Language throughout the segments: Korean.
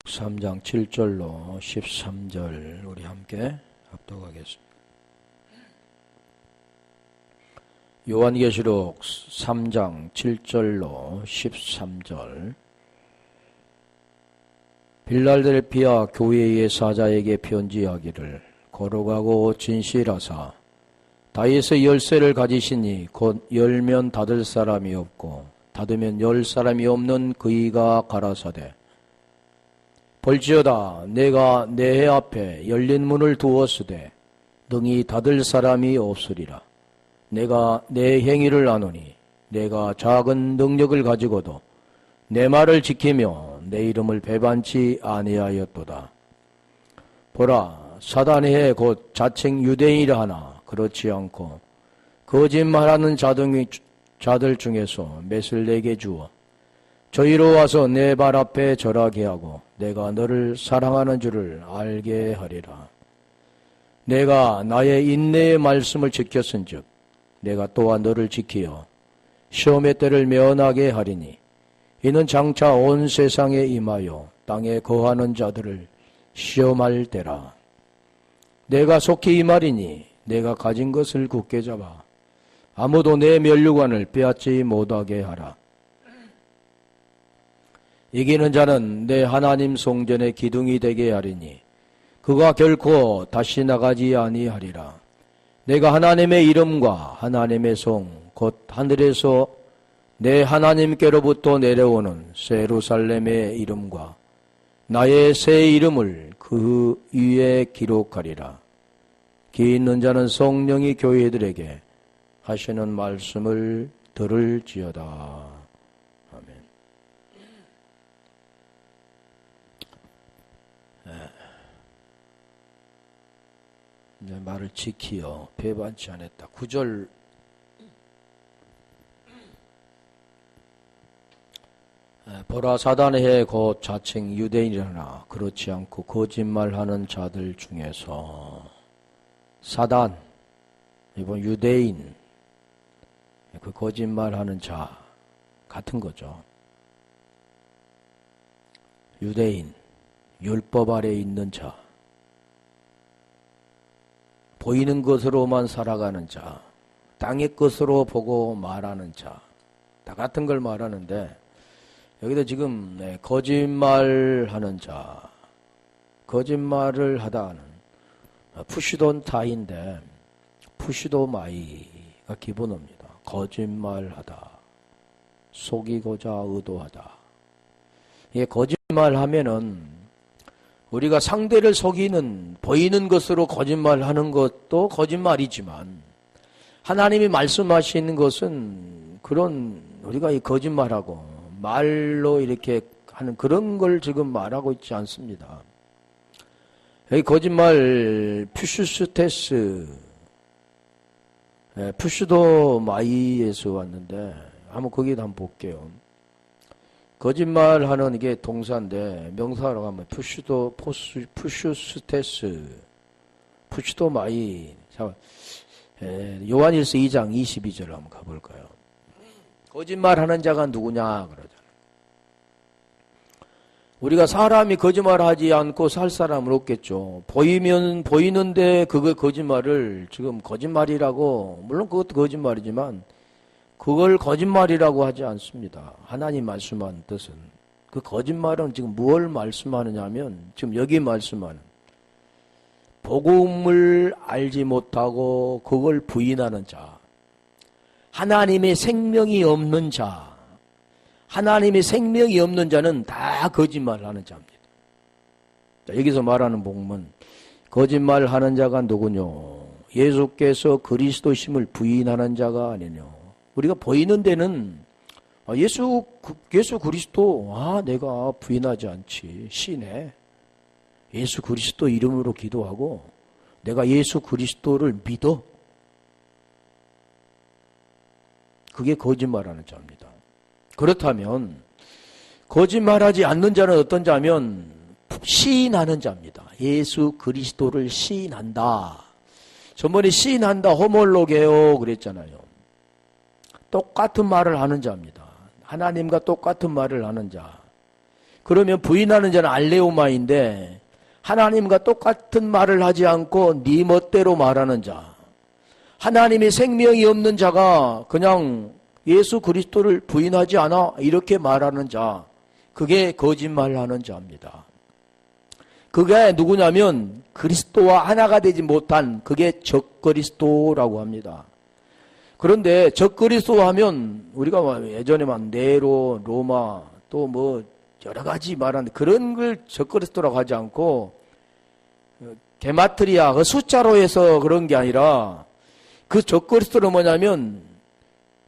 3장 7절로 13절 우리 함께 합독하겠습니다. 요한계시록 3장 7절로 13절. 빌라델피아 교회의 사자에게 편지하기를 거룩하고 진실하사 다윗의 열쇠를 가지시니 곧 열면 닫을 사람이 없고 닫으면 열 사람이 없는 그이가 가라사대 볼지어다 내가 내 앞에 열린 문을 두었으되 능히 닫을 사람이 없으리라. 내가 내 행위를 아노니 내가 작은 능력을 가지고도 내 말을 지키며 내 이름을 배반치 아니하였도다. 보라 사단의 해 곧 자칭 유대인이라 하나 그렇지 않고 거짓말하는 자들 중에서 맷을 내게 주어 저희로 와서 내 발 앞에 절하게 하고 내가 너를 사랑하는 줄을 알게 하리라. 내가 나의 인내의 말씀을 지켰은즉 내가 또한 너를 지키어 시험의 때를 면하게 하리니 이는 장차 온 세상에 임하여 땅에 거하는 자들을 시험할 때라. 내가 속히 이 말이니 내가 가진 것을 굳게 잡아 아무도 내 면류관을 빼앗지 못하게 하라. 이기는 자는 내 하나님 성전의 기둥이 되게 하리니 그가 결코 다시 나가지 아니하리라. 내가 하나님의 이름과 하나님의 성 곧 하늘에서 내 하나님께로부터 내려오는 새 예루살렘의 이름과 나의 새 이름을 그 위에 기록하리라. 귀 있는 자는 성령이 교회들에게 하시는 말씀을 들을지어다. 아멘. 내 말을 지키어 배반치 않았다. 9절 보라 사단의 해 곧 자칭 유대인이라나 그렇지 않고 거짓말하는 자들 중에서 사단 이번 유대인 그 거짓말하는 자 같은 거죠. 유대인 율법 아래 있는 자 보이는 것으로만 살아가는 자 땅의 것으로 보고 말하는 자 다 같은 걸 말하는데 여기도 지금 거짓말하는 자, 거짓말을 하다는 푸시돈 타인데 푸시도 마이가 기본어입니다. 거짓말하다, 속이고자 의도하다. 이게 거짓말하면은 우리가 상대를 속이는 보이는 것으로 거짓말하는 것도 거짓말이지만 하나님이 말씀하시는 것은 그런 우리가 이 거짓말하고 말로 이렇게 하는 그런 걸 지금 말하고 있지 않습니다. 여기 거짓말 푸슈스테스 푸슈도 마이에서 왔는데 한번 거기도 한번 볼게요. 거짓말하는 이게 동사인데 명사로 하면 푸슈스테스 푸슈도 마이. 요한일서 2장 22절 한번 가볼까요? 거짓말하는 자가 누구냐 그러잖아요. 우리가 사람이 거짓말하지 않고 살 사람은 없겠죠. 보이면 보이는데 그거 거짓말을 지금 거짓말이라고 물론 그것도 거짓말이지만 그걸 거짓말이라고 하지 않습니다. 하나님 말씀하는 뜻은 그 거짓말은 지금 무엇을 말씀하느냐면 지금 여기 말씀하는 복음을 알지 못하고 그걸 부인하는 자 하나님의 생명이 없는 자, 하나님의 생명이 없는 자는 다 거짓말하는 자입니다. 자, 여기서 말하는 복음은 거짓말하는 자가 누구뇨? 예수께서 그리스도심을 부인하는 자가 아니뇨? 우리가 보이는 데는 예수 그리스도 내가 부인하지 않지 시인해. 예수 그리스도 이름으로 기도하고 내가 예수 그리스도를 믿어. 그게 거짓말하는 자입니다. 그렇다면 거짓말하지 않는 자는 어떤 자면 시인하는 자입니다. 예수 그리스도를 시인한다. 저번에 시인한다 호몰로게오 그랬잖아요. 똑같은 말을 하는 자입니다. 하나님과 똑같은 말을 하는 자. 그러면 부인하는 자는 알레오마인데 하나님과 똑같은 말을 하지 않고 네 멋대로 말하는 자, 하나님의 생명이 없는 자가 그냥 예수 그리스도를 부인하지 않아 이렇게 말하는 자, 그게 거짓말하는 자입니다. 그게 누구냐면 그리스도와 하나가 되지 못한, 그게 적그리스도라고 합니다. 그런데 적그리스도 하면 우리가 예전에만 네로, 로마 또 뭐 여러 가지 말하는데 그런 걸 적그리스도라고 하지 않고 게마트리아 그 숫자로 해서 그런 게 아니라 그 적그리스도는 뭐냐면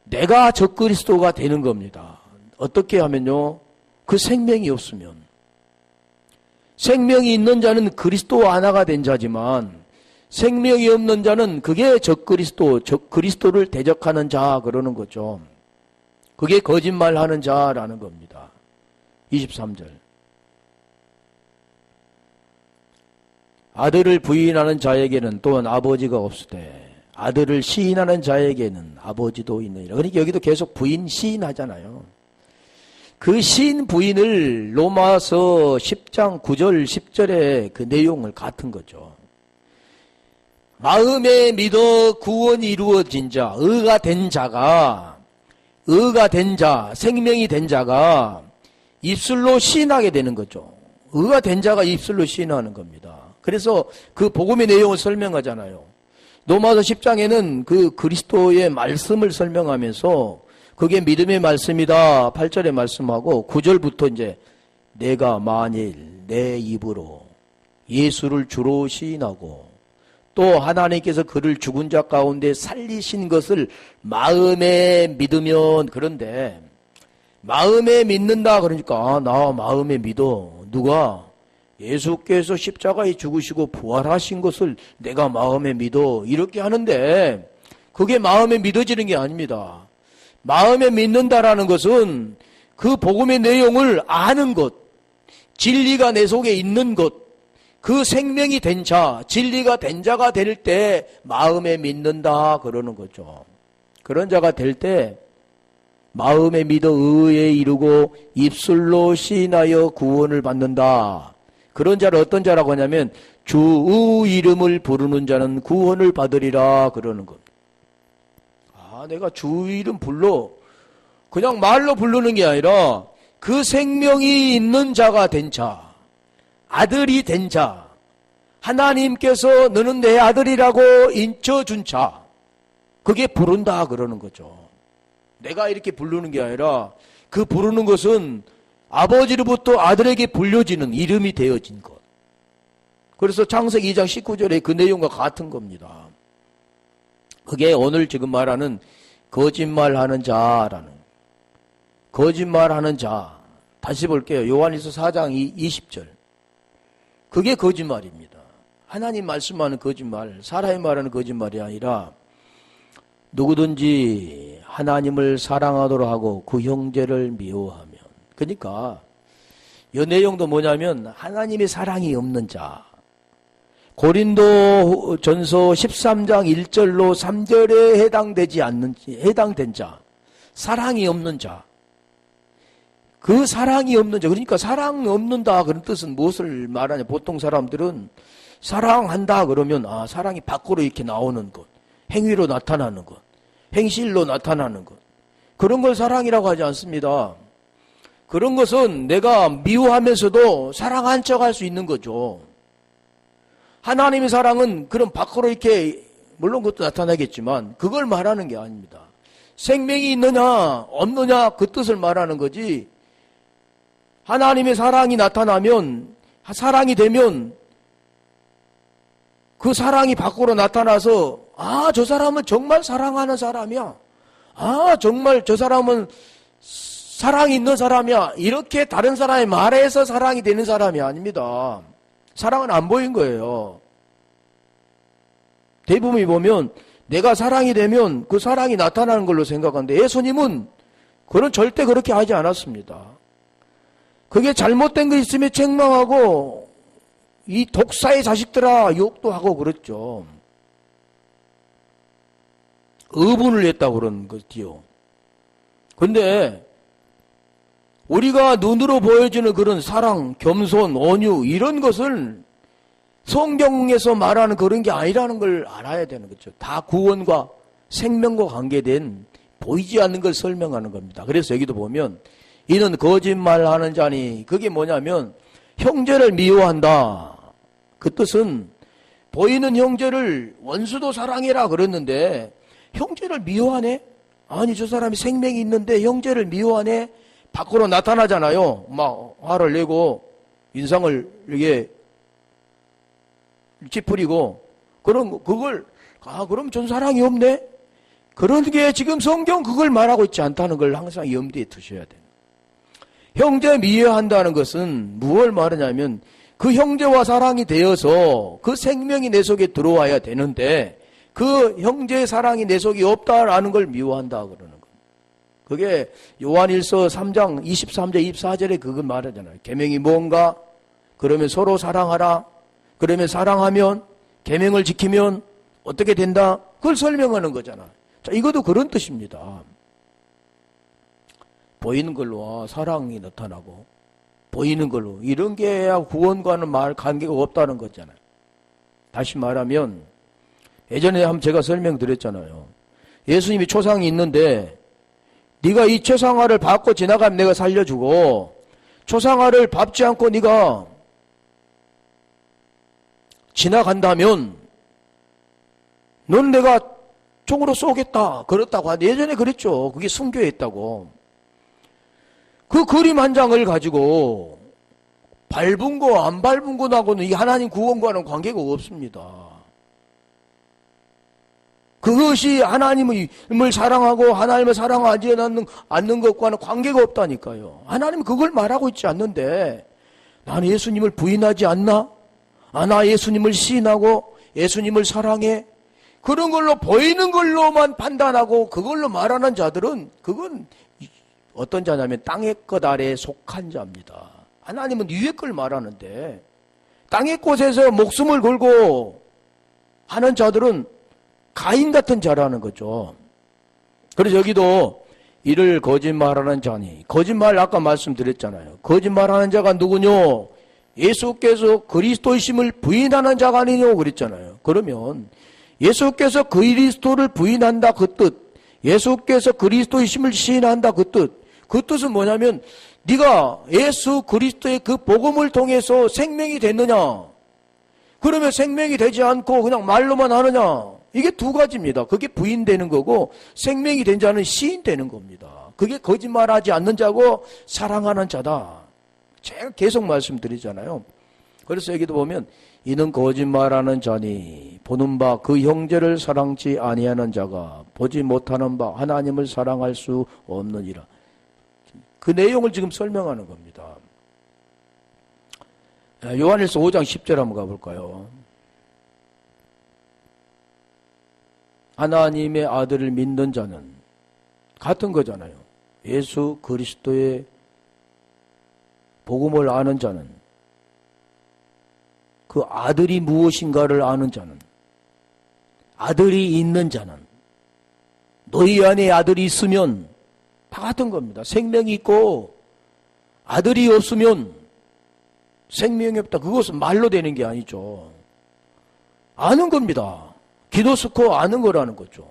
내가 적그리스도가 되는 겁니다. 어떻게 하면요, 그 생명이 없으면. 생명이 있는 자는 그리스도와 하나가 된 자지만 생명이 없는 자는 그게 적그리스도, 적그리스도를 대적하는 자 그러는 거죠. 그게 거짓말하는 자라는 겁니다. 23절. 아들을 부인하는 자에게는 또한 아버지가 없으되 아들을 시인하는 자에게는 아버지도 있느니라. 그러니까 여기도 계속 부인 시인하잖아요. 그 시인 부인을 로마서 10장 9절 10절의 그 내용을 같은 거죠. 마음에 믿어 구원이 이루어진 자, 의가 된 자가, 의가 된 자, 생명이 된 자가 입술로 시인하게 되는 거죠. 의가 된 자가 입술로 시인하는 겁니다. 그래서 그 복음의 내용을 설명하잖아요. 로마서 10장에는 그 그리스도의 말씀을 설명하면서 그게 믿음의 말씀이다 8절에 말씀하고 9절부터 이제 내가 만일 내 입으로 예수를 주로 시인하고 또 하나님께서 그를 죽은 자 가운데 살리신 것을 마음에 믿으면, 그런데 마음에 믿는다 그러니까 나 마음에 믿어. 누가? 예수께서 십자가에 죽으시고 부활하신 것을 내가 마음에 믿어. 이렇게 하는데 그게 마음에 믿어지는 게 아닙니다. 마음에 믿는다라는 것은 그 복음의 내용을 아는 것, 진리가 내 속에 있는 것, 그 생명이 된 자, 진리가 된 자가 될 때 마음에 믿는다 그러는 거죠. 그런 자가 될 때 마음에 믿어 의에 이르고 입술로 시인하여 구원을 받는다. 그런 자를 어떤 자라고 하냐면 주 이름을 부르는 자는 구원을 받으리라 그러는 겁니다. 아, 내가 주 이름 불러. 그냥 말로 부르는 게 아니라 그 생명이 있는 자가 된 자, 아들이 된 자, 하나님께서 너는 내 아들이라고 인쳐준 자, 그게 부른다 그러는 거죠. 내가 이렇게 부르는 게 아니라 그 부르는 것은 아버지로부터 아들에게 불려지는 이름이 되어진 것. 그래서 창세기 2장 19절에 그 내용과 같은 겁니다. 그게 오늘 지금 말하는 거짓말하는 자라는, 거짓말하는 자. 다시 볼게요. 요한일서 4장 20절. 그게 거짓말입니다. 하나님 말씀하는 거짓말, 사람이 말하는 거짓말이 아니라 누구든지 하나님을 사랑하도록 하고 그 형제를 미워하면, 그러니까 이 내용도 뭐냐면 하나님의 사랑이 없는 자, 고린도 전서 13장 1절로 3절에 해당되지 않는, 해당된 자, 사랑이 없는 자, 그 사랑이 없는 자, 그러니까 사랑 없는다 그런 뜻은 무엇을 말하냐. 보통 사람들은 사랑한다 그러면 아, 사랑이 밖으로 이렇게 나오는 것, 행위로 나타나는 것, 행실로 나타나는 것, 그런 걸 사랑이라고 하지 않습니다. 그런 것은 내가 미워하면서도 사랑한 척 할 수 있는 거죠. 하나님의 사랑은 그런 밖으로 이렇게, 물론 그것도 나타나겠지만 그걸 말하는 게 아닙니다. 생명이 있느냐 없느냐 그 뜻을 말하는 거지, 하나님의 사랑이 나타나면, 사랑이 되면 그 사랑이 밖으로 나타나서 아, 저 사람은 정말 사랑하는 사람이야. 아, 정말 저 사람은 사랑이 있는 사람이야. 이렇게 다른 사람이 말해서 사랑이 되는 사람이 아닙니다. 사랑은 안 보인 거예요. 대부분이 보면 내가 사랑이 되면 그 사랑이 나타나는 걸로 생각하는데 예수님은 그런 절대 그렇게 하지 않았습니다. 그게 잘못된 거 있으면 책망하고 이 독사의 자식들아 욕도 하고 그랬죠. 의분을 냈다고 그러는 거지요. 근데 우리가 눈으로 보여주는 그런 사랑, 겸손, 온유 이런 것을 성경에서 말하는 그런 게 아니라는 걸 알아야 되는 거죠. 다 구원과 생명과 관계된 보이지 않는 걸 설명하는 겁니다. 그래서 여기도 보면 이는 거짓말하는 자니, 그게 뭐냐면 형제를 미워한다. 그 뜻은 보이는 형제를 원수도 사랑해라 그랬는데 형제를 미워하네? 아니, 저 사람이 생명이 있는데 형제를 미워하네? 밖으로 나타나잖아요. 막 화를 내고 인상을 이렇게 찌푸리고 그걸 그럼 전 사랑이 없네? 그런 게 지금 성경 그걸 말하고 있지 않다는 걸 항상 염두에 두셔야 돼요. 형제 미워한다는 것은 무엇을 말하냐면 그 형제와 사랑이 되어서 그 생명이 내 속에 들어와야 되는데 그 형제의 사랑이 내 속에 없다라는 걸 미워한다 그러는 거예요. 그게 요한일서 3장 23절 24절에 그거 말하잖아요. 계명이 뭔가? 그러면 서로 사랑하라. 그러면 사랑하면 계명을 지키면 어떻게 된다? 그걸 설명하는 거잖아. 자, 이것도 그런 뜻입니다. 보이는 걸로 사랑이 나타나고 보이는 걸로 이런 게 구원과는 말 관계가 없다는 거잖아요. 다시 말하면 예전에 한번 제가 설명드렸잖아요. 예수님이 초상이 있는데 네가 이 초상화를 밟고 지나가면 내가 살려주고 초상화를 밟지 않고 네가 지나간다면 넌 내가 총으로 쏘겠다 그렇다고 하는데 예전에 그랬죠. 그게 순교에 있다고. 그 그림 한 장을 가지고 밟은 거 안 밟은 거하고는 이 하나님 구원과는 관계가 없습니다. 그것이 하나님을 사랑하고 하나님을 사랑하지 않는 것과는 관계가 없다니까요. 하나님은 그걸 말하고 있지 않는데 나는 예수님을 부인하지 않나? 나 예수님을 시인하고 예수님을 사랑해? 그런 걸로 보이는 걸로만 판단하고 그걸로 말하는 자들은 그건 어떤 자냐면 땅의 것 아래에 속한 자입니다. 하나님은 위의 걸 말하는데 땅의 곳에서 목숨을 걸고 하는 자들은 가인 같은 자라는 거죠. 그래서 여기도 이를 거짓말하는 자니, 거짓말 아까 말씀드렸잖아요. 거짓말하는 자가 누구뇨? 예수께서 그리스도이심을 부인하는 자가 아니뇨 그랬잖아요. 그러면 예수께서 그리스도를 부인한다 그 뜻, 예수께서 그리스도이심을 시인한다 그 뜻, 그 뜻은 뭐냐면 네가 예수 그리스도의 그 복음을 통해서 생명이 됐느냐? 그러면 생명이 되지 않고 그냥 말로만 하느냐? 이게 두 가지입니다. 그게 부인되는 거고 생명이 된 자는 시인되는 겁니다. 그게 거짓말하지 않는 자고 사랑하는 자다. 제가 계속 말씀드리잖아요. 그래서 여기도 보면 이는 거짓말하는 자니 보는 바 그 형제를 사랑치 아니하는 자가 보지 못하는 바 하나님을 사랑할 수 없느니라. 그 내용을 지금 설명하는 겁니다. 요한일서 5장 10절 한번 가볼까요? 하나님의 아들을 믿는 자는 같은 거잖아요. 예수 그리스도의 복음을 아는 자는 그 아들이 무엇인가를 아는 자는 아들이 있는 자는 너희 안에 아들이 있으면 다 같은 겁니다. 생명이 있고 아들이 없으면 생명이 없다. 그것은 말로 되는 게 아니죠. 아는 겁니다. 기도스코 아는 거라는 거죠.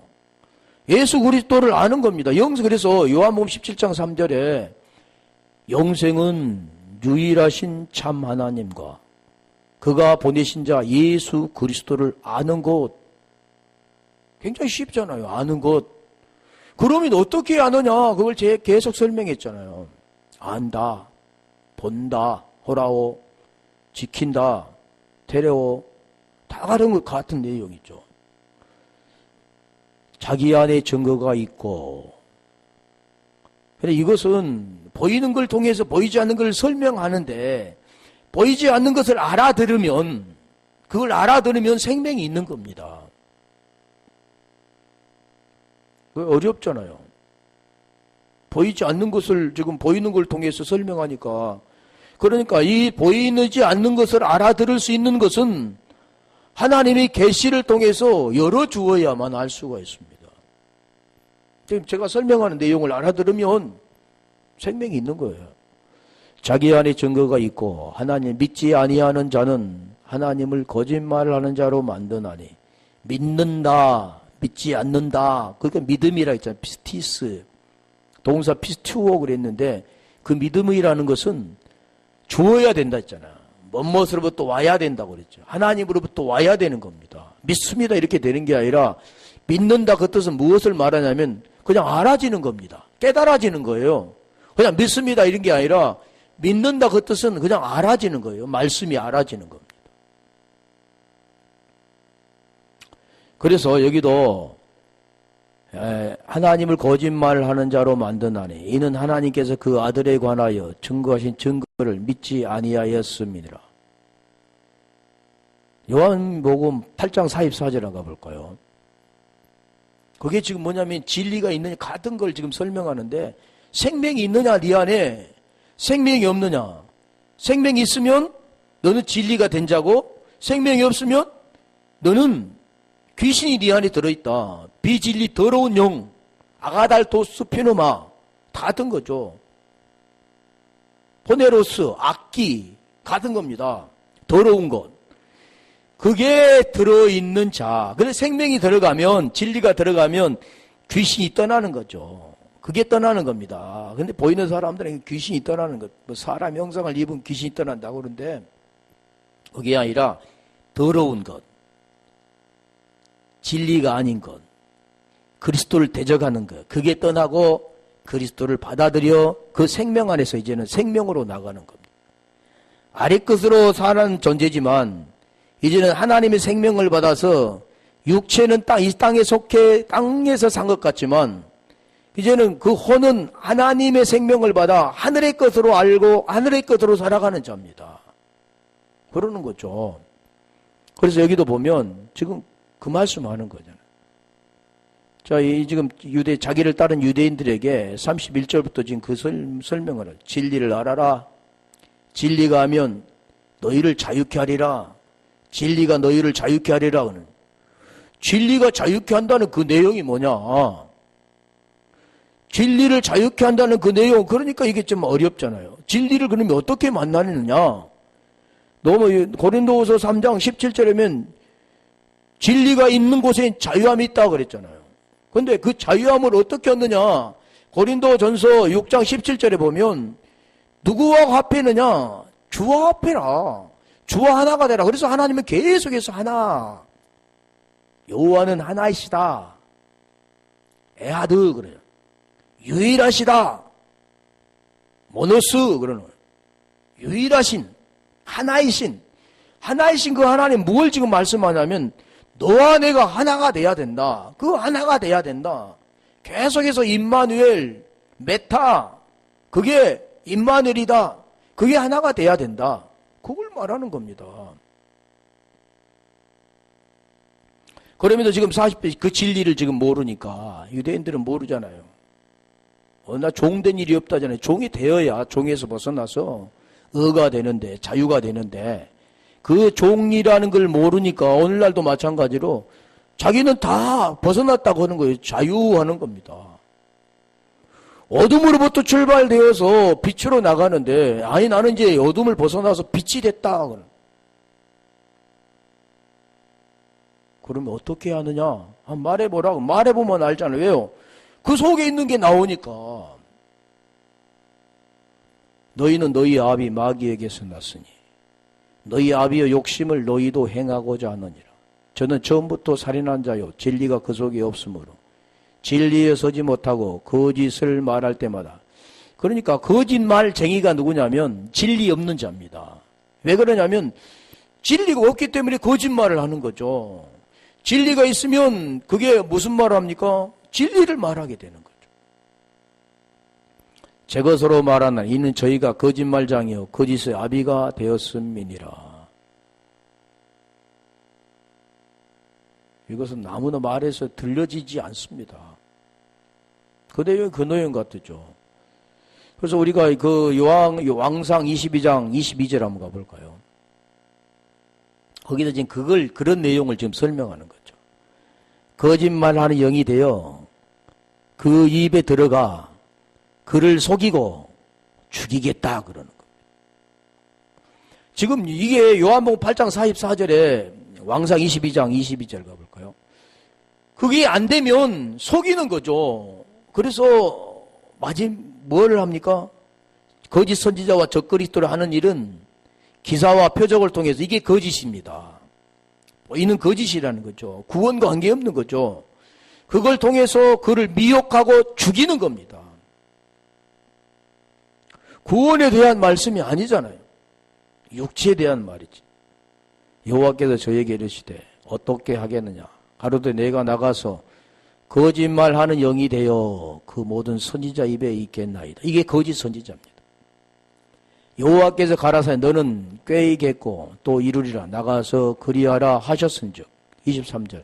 예수 그리스도를 아는 겁니다. 그래서 요한복음 17장 3절에 영생은 유일하신 참 하나님과 그가 보내신 자 예수 그리스도를 아는 것. 굉장히 쉽잖아요. 아는 것. 그러면 어떻게 아느냐? 그걸 제가 계속 설명했잖아요. 안다, 본다, 호라오, 지킨다, 테레오, 다 다른 것 같은 내용이죠. 자기 안에 증거가 있고, 근데 이것은 보이는 걸 통해서 보이지 않는 걸 설명하는데, 보이지 않는 것을 알아들으면, 그걸 알아들으면 생명이 있는 겁니다. 어렵잖아요. 보이지 않는 것을 지금 보이는 걸 통해서 설명하니까, 그러니까 이 보이지 않는 것을 알아들을 수 있는 것은 하나님이 계시를 통해서 열어주어야만 알 수가 있습니다. 지금 제가 설명하는 내용을 알아들으면 생명이 있는 거예요. 자기 안에 증거가 있고 하나님 믿지 아니하는 자는 하나님을 거짓말하는 자로 만드나니 믿는다, 믿지 않는다. 그러니까 믿음이라 했잖아요. 피스티스. 동사 피스투어 그랬는데 그 믿음이라는 것은 주어야 된다 했잖아요. 뭐뭇으로부터 와야 된다고 그랬죠. 하나님으로부터 와야 되는 겁니다. 믿습니다 이렇게 되는 게 아니라 믿는다 그 뜻은 무엇을 말하냐면 그냥 알아지는 겁니다. 깨달아지는 거예요. 그냥 믿습니다 이런 게 아니라 믿는다 그 뜻은 그냥 알아지는 거예요. 말씀이 알아지는 겁니다. 그래서 여기도 하나님을 거짓말하는 자로 만드나니 이는 하나님께서 그 아들에 관하여 증거하신 증거를 믿지 아니하였음이니라. 요한복음 8장 44절에 가볼까요? 그게 지금 뭐냐면 진리가 있느냐 같은 걸 지금 설명하는데 생명이 있느냐 네 안에 생명이 없느냐. 생명이 있으면 너는 진리가 된 자고 생명이 없으면 너는 귀신이 네 안에 들어있다. 비진리 더러운 영 아가달토스 피노마 다 같은 거죠. 포네로스 악기 같은 겁니다. 더러운 것. 그게 들어있는 자. 그래서 생명이 들어가면 진리가 들어가면 귀신이 떠나는 거죠. 그게 떠나는 겁니다. 근데 보이는 사람들은 귀신이 떠나는 것, 뭐 사람 형상을 입은 귀신이 떠난다고 그러는데 그게 아니라 더러운 것, 진리가 아닌 것, 그리스도를 대적하는 것, 그게 떠나고 그리스도를 받아들여 그 생명 안에서 이제는 생명으로 나가는 겁니다. 아래 끝으로 사는 존재지만 이제는 하나님의 생명을 받아서 육체는 이 땅에 속해 땅에서 산 것 같지만 이제는 그 혼은 하나님의 생명을 받아 하늘의 것으로 알고 하늘의 것으로 살아가는 자입니다. 그러는 거죠. 그래서 여기도 보면 지금 그 말씀하는 거잖아요. 자, 이 지금 자기를 따른 유대인들에게 31절부터 지금 그 설명을 해요. 진리를 알아라. 진리가 하면 너희를 자유케 하리라. 진리가 너희를 자유케 하리라. 진리가 자유케 한다는 그 내용이 뭐냐? 진리를 자유케 한다는 그 내용, 그러니까 이게 좀 어렵잖아요. 진리를 그러면 어떻게 만나느냐? 너무 고린도후서 3장 17절에면 진리가 있는 곳에 자유함이 있다고 그랬잖아요. 근데 그 자유함을 어떻게 얻느냐? 고린도전서 6장 17절에 보면 누구와 합해느냐? 주와 합해라. 주와 하나가 되라. 그래서 하나님은 계속해서 하나. 여호와는 하나이시다. 에하드 그래요. 유일하시다. 모노스 그러는 거예요. 유일하신 하나이신 그 하나님 뭘 지금 말씀하냐면 너와 내가 하나가 돼야 된다. 그 하나가 돼야 된다. 계속해서 임마누엘 메타 그게 임마누엘이다. 그게 하나가 돼야 된다. 그걸 말하는 겁니다. 그러면서 지금 40배 그 진리를 지금 모르니까 유대인들은 모르잖아요. 나 종된 일이 없다잖아요. 종이 되어야 종에서 벗어나서 의가 되는데 자유가 되는데 그 종이라는 걸 모르니까 오늘날도 마찬가지로 자기는 다 벗어났다고 하는 거예요. 자유하는 겁니다. 어둠으로부터 출발되어서 빛으로 나가는데 아니 나는 이제 어둠을 벗어나서 빛이 됐다. 그러면 어떻게 하느냐? 한번 말해보라고. 말해보면 알잖아요. 왜요? 그 속에 있는 게 나오니까. 너희는 너희 아비 마귀에게서 났으니 너희 아비의 욕심을 너희도 행하고자 하느니라. 저는 처음부터 살인한 자요 진리가 그 속에 없으므로 진리에 서지 못하고 거짓을 말할 때마다. 그러니까 거짓말쟁이가 누구냐면 진리 없는 자입니다. 왜 그러냐면 진리가 없기 때문에 거짓말을 하는 거죠. 진리가 있으면 그게 무슨 말을 합니까? 진리를 말하게 되는 거죠. 제 것으로 말하나 이는 저희가 거짓말장이요 거짓의 아비가 되었음이니라. 이것은 아무나 말해서 들려지지 않습니다. 그 내용이 그 내용 같죠. 그래서 우리가 그 왕상 22장 22절 한번 가볼까요? 거기다 지금 그런 내용을 지금 설명하는 거죠. 거짓말하는 영이 되어 그 입에 들어가 그를 속이고 죽이겠다 그러는 거예요. 지금 이게 요한복음 8장 44절에 왕상 22장 가볼까요? 그게 안 되면 속이는 거죠. 그래서 뭘 합니까? 거짓 선지자와 적그리스도를 하는 일은 기사와 표적을 통해서 이게 거짓입니다. 이는 거짓이라는 거죠. 구원과 관계없는 거죠. 그걸 통해서 그를 미혹하고 죽이는 겁니다. 구원에 대한 말씀이 아니잖아요. 육체에 대한 말이지. 여호와께서 저에게 이르시되 어떻게 하겠느냐. 가로되 내가 나가서 거짓말하는 영이 되어 그 모든 선지자 입에 있겠나이다. 이게 거짓 선지자입니다. 여호와께서 가라사대 너는 꾀이겠고 또 이루리라. 나가서 그리하라 하셨은즉. 23절.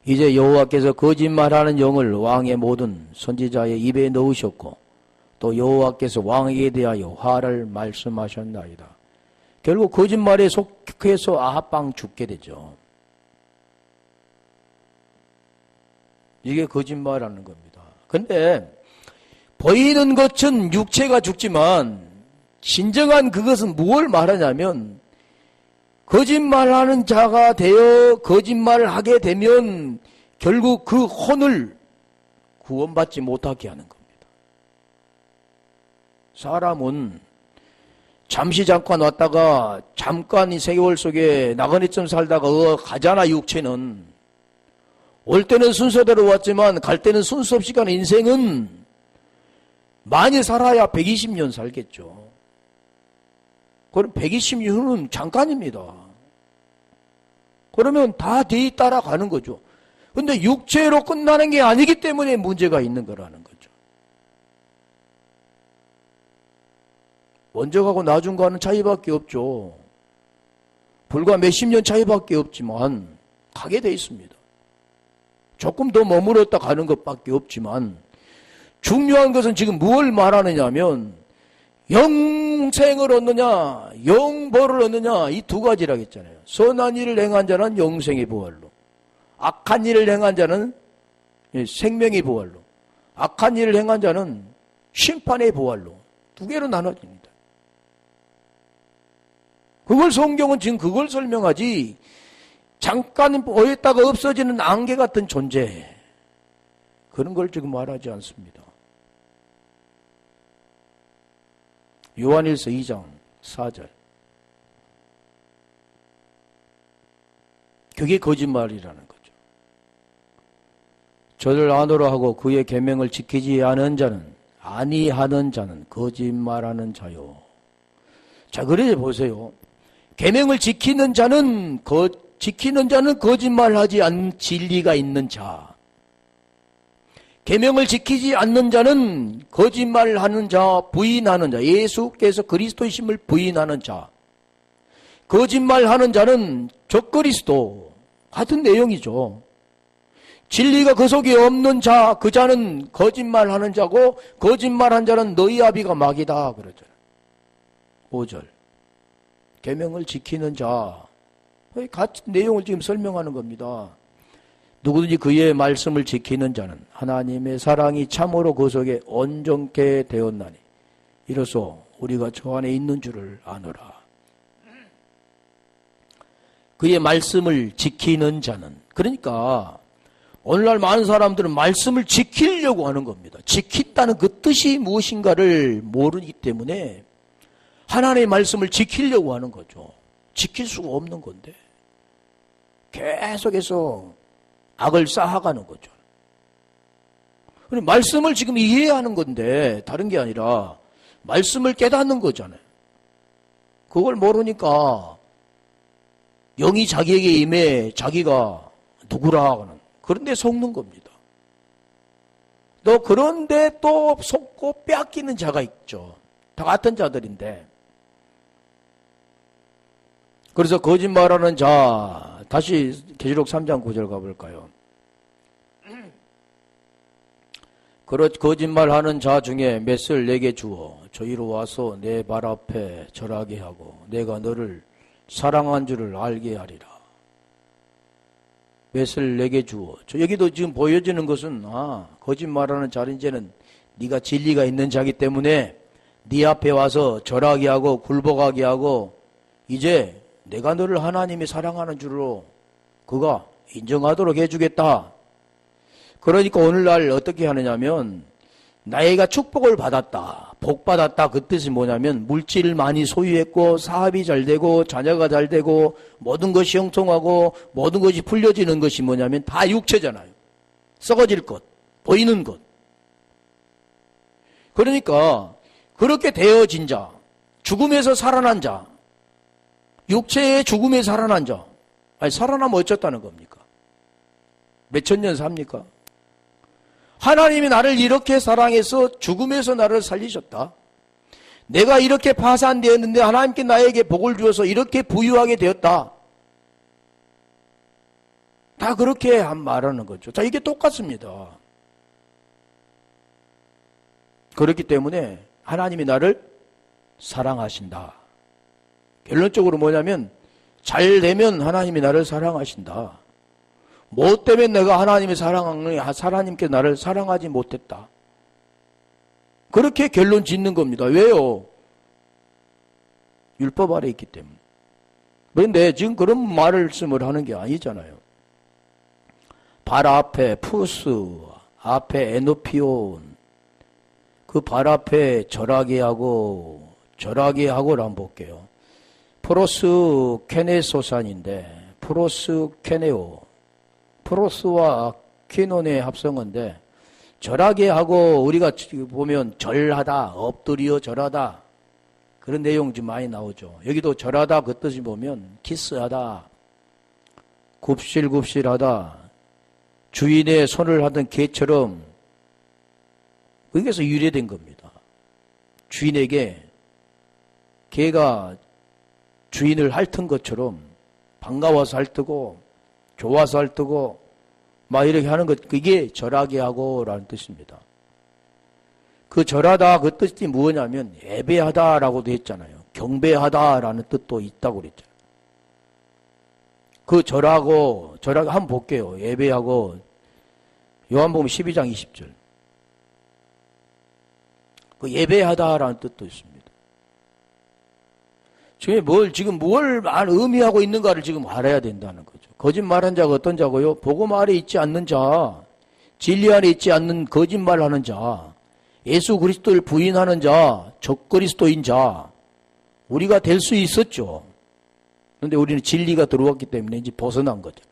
이제 여호와께서 거짓말하는 영을 왕의 모든 선지자의 입에 넣으셨고 또 여호와께서 왕에게 대하여 화를 말씀하셨나이다. 결국 거짓말에 속해서 아합방 죽게 되죠. 이게 거짓말하는 겁니다. 근데 보이는 것은 육체가 죽지만 진정한 그것은 무엇을 말하냐면 거짓말하는 자가 되어 거짓말을 하게 되면 결국 그 혼을 구원받지 못하게 하는 겁니다. 사람은 잠시 잠깐 왔다가 잠깐 이 세월 속에 나그네쯤 살다가 가잖아. 육체는 올 때는 순서대로 왔지만 갈 때는 순서 없이 가는 인생은 많이 살아야 120년 살겠죠. 그럼 120년은 잠깐입니다. 그러면 다 뒤 따라가는 거죠. 근데 육체로 끝나는 게 아니기 때문에 문제가 있는 거라는 거죠. 먼저 가고 나중 가는 차이밖에 없죠. 불과 몇십 년 차이밖에 없지만 가게 돼 있습니다. 조금 더 머물렀다 가는 것밖에 없지만 중요한 것은 지금 무엇을 말하느냐면 영생을 얻느냐 영벌을 얻느냐 이 두 가지라고 했잖아요. 선한 일을 행한 자는 영생의 부활로, 악한 일을 행한 자는 생명의 부활로, 악한 일을 행한 자는 심판의 부활로 두 개로 나눠집니다. 그걸 성경은 지금 그걸 설명하지 잠깐 보였다가 없어지는 안개 같은 존재 그런 걸 지금 말하지 않습니다. 요한일서 2장 4절 그게 거짓말이라는 거죠. 저를 아노라 하고 그의 계명을 지키지 않은 자는 아니하는 자는 거짓말하는 자요. 자, 그래 보세요. 계명을 지키는 자는 거짓말하지 않는 진리가 있는 자. 계명을 지키지 않는 자는 거짓말하는 자, 부인하는 자, 예수께서 그리스도이심을 부인하는 자. 거짓말하는 자는 적그리스도 같은 내용이죠. 진리가 그 속에 없는 자, 그 자는 거짓말하는 자고 거짓말한 자는 너희 아비가 마귀다 그러죠. 5절. 계명을 지키는 자. 같은 내용을 지금 설명하는 겁니다. 누구든지 그의 말씀을 지키는 자는 하나님의 사랑이 참으로 그 속에 온전케 되었나니 이로써 우리가 저 안에 있는 줄을 아노라. 그의 말씀을 지키는 자는, 그러니까 오늘날 많은 사람들은 말씀을 지키려고 하는 겁니다. 지킨다는 그 뜻이 무엇인가를 모르기 때문에 하나님의 말씀을 지키려고 하는 거죠. 지킬 수가 없는 건데 계속해서 악을 쌓아가는 거죠. 말씀을 지금 이해하는 건데 다른 게 아니라 말씀을 깨닫는 거잖아요. 그걸 모르니까 영이 자기에게 임해 자기가 누구라 하는 그런데 속는 겁니다. 또 그런데 또 속고 빼앗기는 자가 있죠. 다 같은 자들인데. 그래서 거짓말하는 자, 다시 계시록 3장 9절 가볼까요? 거짓말하는 자 중에 맷을 내게 주어 저희로 와서 내 발 앞에 절하게 하고 내가 너를 사랑한 줄을 알게 하리라. 맷을 내게 주어. 여기도 지금 보여지는 것은 거짓말하는 자는 이제는 네가 진리가 있는 자기 때문에 네 앞에 와서 절하게 하고 굴복하게 하고 이제 내가 너를 하나님이 사랑하는 줄로 그가 인정하도록 해주겠다. 그러니까 오늘날 어떻게 하느냐면 나이가 축복을 받았다, 복 받았다, 그 뜻이 뭐냐면 물질을 많이 소유했고 사업이 잘 되고 자녀가 잘 되고 모든 것이 형통하고 모든 것이 풀려지는 것이 뭐냐면 다 육체잖아요. 썩어질 것, 보이는 것. 그러니까 그렇게 되어진 자, 죽음에서 살아난 자, 육체의 죽음에 살아난 자, 아니 살아나면 어쩌다는 겁니까? 몇천 년 삽니까? 하나님이 나를 이렇게 사랑해서 죽음에서 나를 살리셨다. 내가 이렇게 파산되었는데 하나님께 나에게 복을 주어서 이렇게 부유하게 되었다. 다 그렇게 말하는 거죠. 자, 이게 똑같습니다. 그렇기 때문에 하나님이 나를 사랑하신다. 결론적으로 뭐냐면 잘 되면 하나님이 나를 사랑하신다. 뭐 때문에 내가 하나님께 나를 사랑하지 못했다. 그렇게 결론 짓는 겁니다. 왜요? 율법 아래 있기 때문에. 그런데 지금 그런 말씀을 하는 게 아니잖아요. 발 앞에 푸스, 앞에 에노피온, 그 발 앞에 절하게 하고를 한번 볼게요. 프로스 케네소산인데, 프로스 케네오. 프로스와 퀴논의 합성어인데 절하게 하고 우리가 보면 절하다, 엎드려 절하다 그런 내용 좀 많이 나오죠. 여기도 절하다 그 뜻이 보면 키스하다, 굽실굽실하다, 주인의 손을 하던 개처럼 거기에서 유래된 겁니다. 주인에게 개가 주인을 핥은 것처럼 반가워서 핥고 좋아서 핥고 막 이렇게 하는 것, 그게 절하게 하고라는 뜻입니다. 그 절하다 그 뜻이 뭐냐면 예배하다라고도 했잖아요. 경배하다라는 뜻도 있다고 그랬잖아요. 그 절하고 한번 볼게요. 예배하고 요한복음 12장 20절. 그 예배하다라는 뜻도 있습니다. 지금 뭘 의미하고 있는가를 지금 알아야 된다는 거죠. 거짓말한 자가 어떤 자고요? 복음 아래 있지 않는 자, 진리 안에 있지 않는 거짓말하는 자, 예수 그리스도를 부인하는 자, 적그리스도인 자, 우리가 될 수 있었죠. 그런데 우리는 진리가 들어왔기 때문에 이제 벗어난 거죠.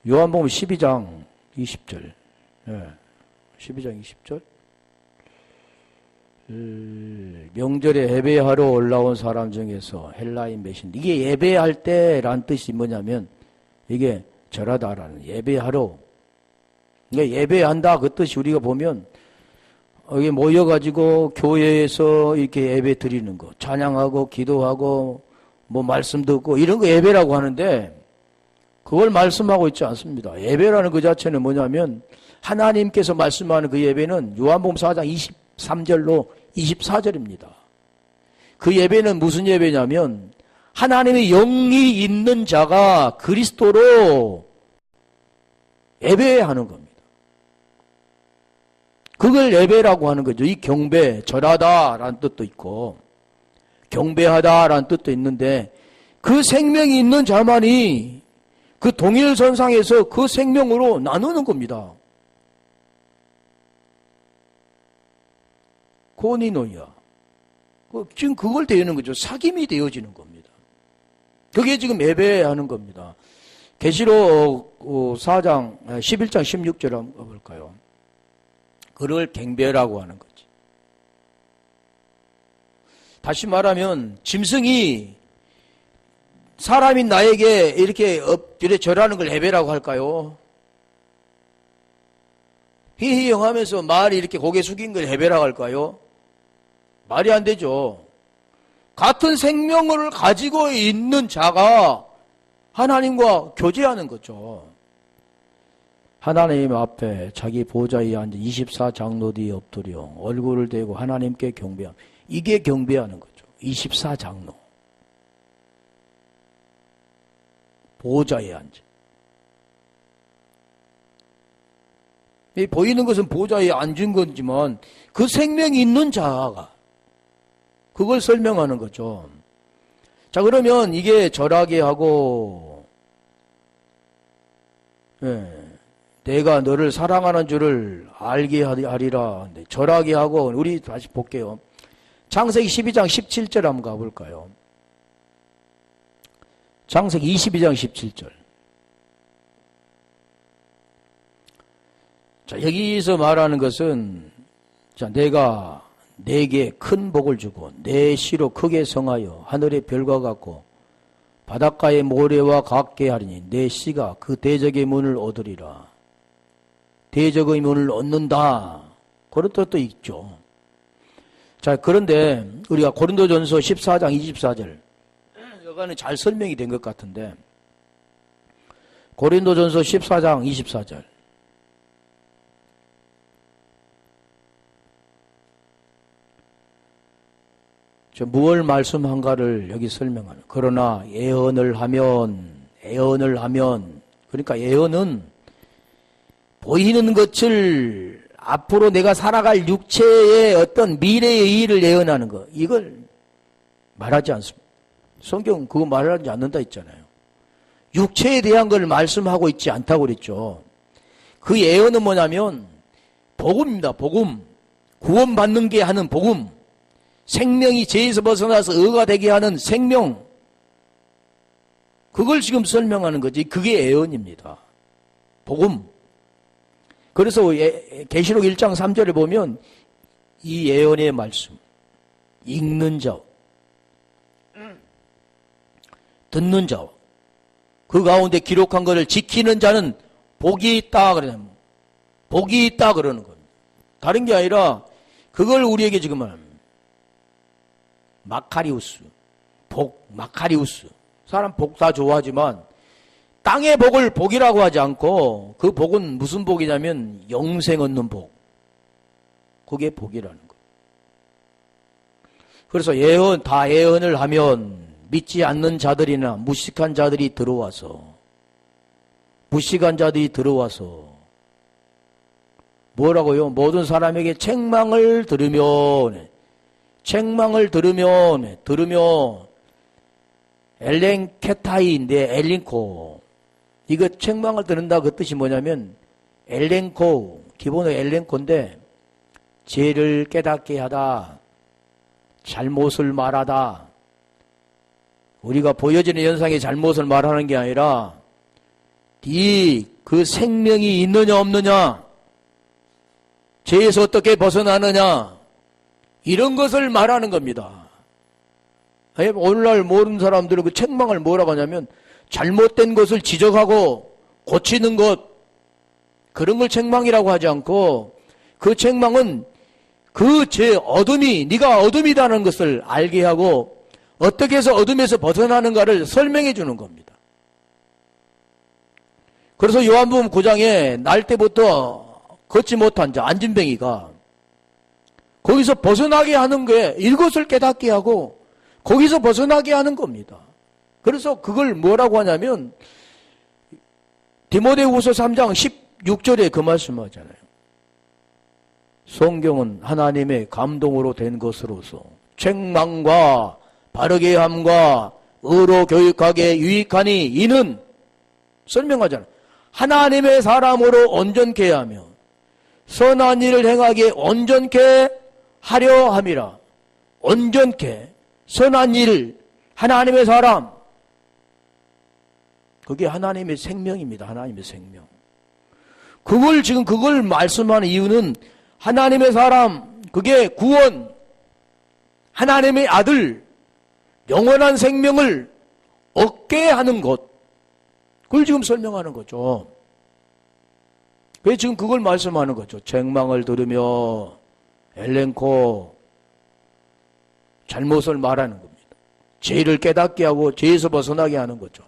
요한복음 12장 20절. 12장 20절. 명절에 예배하러 올라온 사람 중에서 헬라인 메신, 이게 예배할 때란 뜻이 뭐냐면 이게 절하다라는, 예배하러, 그러니까 예배한다 그 뜻이 우리가 보면 여기 모여가지고 교회에서 이렇게 예배 드리는 거, 찬양하고 기도하고 뭐 말씀 듣고 이런 거 예배라고 하는데 그걸 말씀하고 있지 않습니다. 예배라는 그 자체는 뭐냐면 하나님께서 말씀하는 그 예배는 요한복음 4장 23절로 24절입니다. 그 예배는 무슨 예배냐면 하나님의 영이 있는 자가 그리스도로 예배하는 겁니다. 그걸 예배라고 하는 거죠. 이 경배, 절하다라는 뜻도 있고 경배하다라는 뜻도 있는데 그 생명이 있는 자만이 그 동일선상에서 그 생명으로 나누는 겁니다. 고니노이야. 지금 그걸 되는 거죠. 사귐이 되어지는 겁니다. 그게 지금 예배하는 겁니다. 계시록 4장 11장 16절 한번 볼까요? 그를 경배라고 하는 거지. 다시 말하면 짐승이 사람인 나에게 이렇게 엎드려 절하는 걸 예배라고 할까요? 히히영하면서 말이 이렇게 고개 숙인 걸 예배라고 할까요? 말이 안 되죠. 같은 생명을 가지고 있는 자가 하나님과 교제하는 거죠. 하나님 앞에 자기 보좌에 앉은 24장로 뒤에 엎드려 얼굴을 대고 하나님께 경배함. 이게 경배하는 거죠. 24장로. 보좌에 앉아. 이 보이는 것은 보좌에 앉은 거지만 그 생명이 있는 자가 그걸 설명하는 거죠. 자, 그러면 이게 절하게 하고 내가 너를 사랑하는 줄을 알게 하리라. 절하게 하고 우리 다시 볼게요. 창세기 12장 17절 한번 가볼까요? 창세기 22장 17절. 자, 여기서 말하는 것은, 자, 내가 내게 큰 복을 주고 내 씨로 크게 성하여 하늘의 별과 같고 바닷가의 모래와 같게 하리니 내 씨가 그 대적의 문을 얻으리라. 대적의 문을 얻는다. 그런 뜻도 있죠. 자, 그런데 우리가 고린도전서 14장 24절 여기는 잘 설명이 된 것 같은데 고린도전서 14장 24절 저 무엇을 말씀한가를 여기 설명하는. 그러나 예언을 하면 그러니까 예언은 보이는 것을 앞으로 내가 살아갈 육체의 어떤 미래의 일을 예언하는 거, 이걸 말하지 않습니다. 성경 그거 말하지 않는다 했잖아요. 육체에 대한 걸 말씀하고 있지 않다고 그랬죠. 그 예언은 뭐냐면 복음입니다. 복음. 구원받는 게 하는 복음. 생명이 죄에서 벗어나서 의가 되게 하는 생명. 그걸 지금 설명하는 거지. 그게 예언입니다. 복음. 그래서 계시록 1장 3절에 보면 이 예언의 말씀, 읽는 자, 듣는 자, 그 가운데 기록한 것을 지키는 자는 복이 있다 그러는, 복이 있다 그러는 겁니다. 다른 게 아니라 그걸 우리에게 지금 말합니다. 마카리우스, 복, 마카리우스. 사람 복 다 좋아하지만 땅의 복을 복이라고 하지 않고 그 복은 무슨 복이냐면 영생 얻는 복. 그게 복이라는 거. 그래서 다 예언을 하면 믿지 않는 자들이나 무식한 자들이 들어와서 뭐라고요? 모든 사람에게 책망을 들으면 엘렌케타이인데 엘린코. 이거 책망을 듣는다 그 뜻이 뭐냐면 엘렌코, 기본은 엘렌코인데 죄를 깨닫게 하다, 잘못을 말하다. 우리가 보여지는 현상의 잘못을 말하는 게 아니라 그 생명이 있느냐 없느냐, 죄에서 어떻게 벗어나느냐, 이런 것을 말하는 겁니다. 오늘날 모르는 사람들은 그 책망을 뭐라고 하냐면 잘못된 것을 지적하고 고치는 것, 그런 걸 책망이라고 하지 않고 그 책망은 그 죄 어둠이, 네가 어둠이라는 것을 알게 하고 어떻게 해서 어둠에서 벗어나는가를 설명해 주는 겁니다. 그래서 요한복음 9장에 날 때부터 걷지 못한 자 안진뱅이가 거기서 벗어나게 하는 게 이것을 깨닫게 하고 거기서 벗어나게 하는 겁니다. 그래서 그걸 뭐라고 하냐면 디모데후서 3장 16절에 그 말씀하잖아요. 성경은 하나님의 감동으로 된 것으로서 책망과 바르게 함과 의로 교육하게 유익하니 이는 설명하잖아요. 하나님의 사람으로 온전케 하며 선한 일을 행하게 온전케 하려 함이라. 온전케 선한 일, 하나님의 사람, 그게 하나님의 생명입니다. 하나님의 생명. 그걸 말씀하는 이유는 하나님의 사람, 그게 구원, 하나님의 아들, 영원한 생명을 얻게 하는 것, 그걸 지금 설명하는 거죠. 왜 지금 그걸 말씀하는 거죠? 책망을 들으며 엘렌코, 잘못을 말하는 겁니다. 죄를 깨닫게 하고 죄에서 벗어나게 하는 거죠.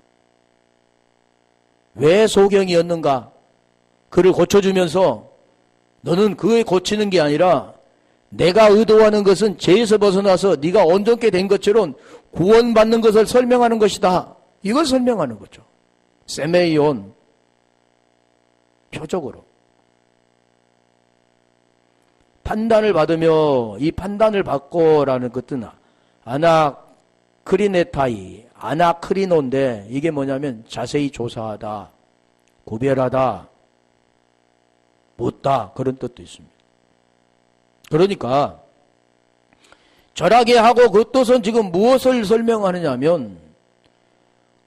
왜 소경이었는가? 그를 고쳐주면서 너는 그에 고치는 게 아니라 내가 의도하는 것은 죄에서 벗어나서 네가 온전케 된 것처럼 구원받는 것을 설명하는 것이다. 이걸 설명하는 거죠. 세메이온, 표적으로. 판단을 받으며 이 판단을 받고라는 것은 아나크리네타이, 아나크리노인데 이게 뭐냐면 자세히 조사하다, 구별하다, 묻다 그런 뜻도 있습니다. 그러니까 절하게 하고 그 뜻은 지금 무엇을 설명하느냐면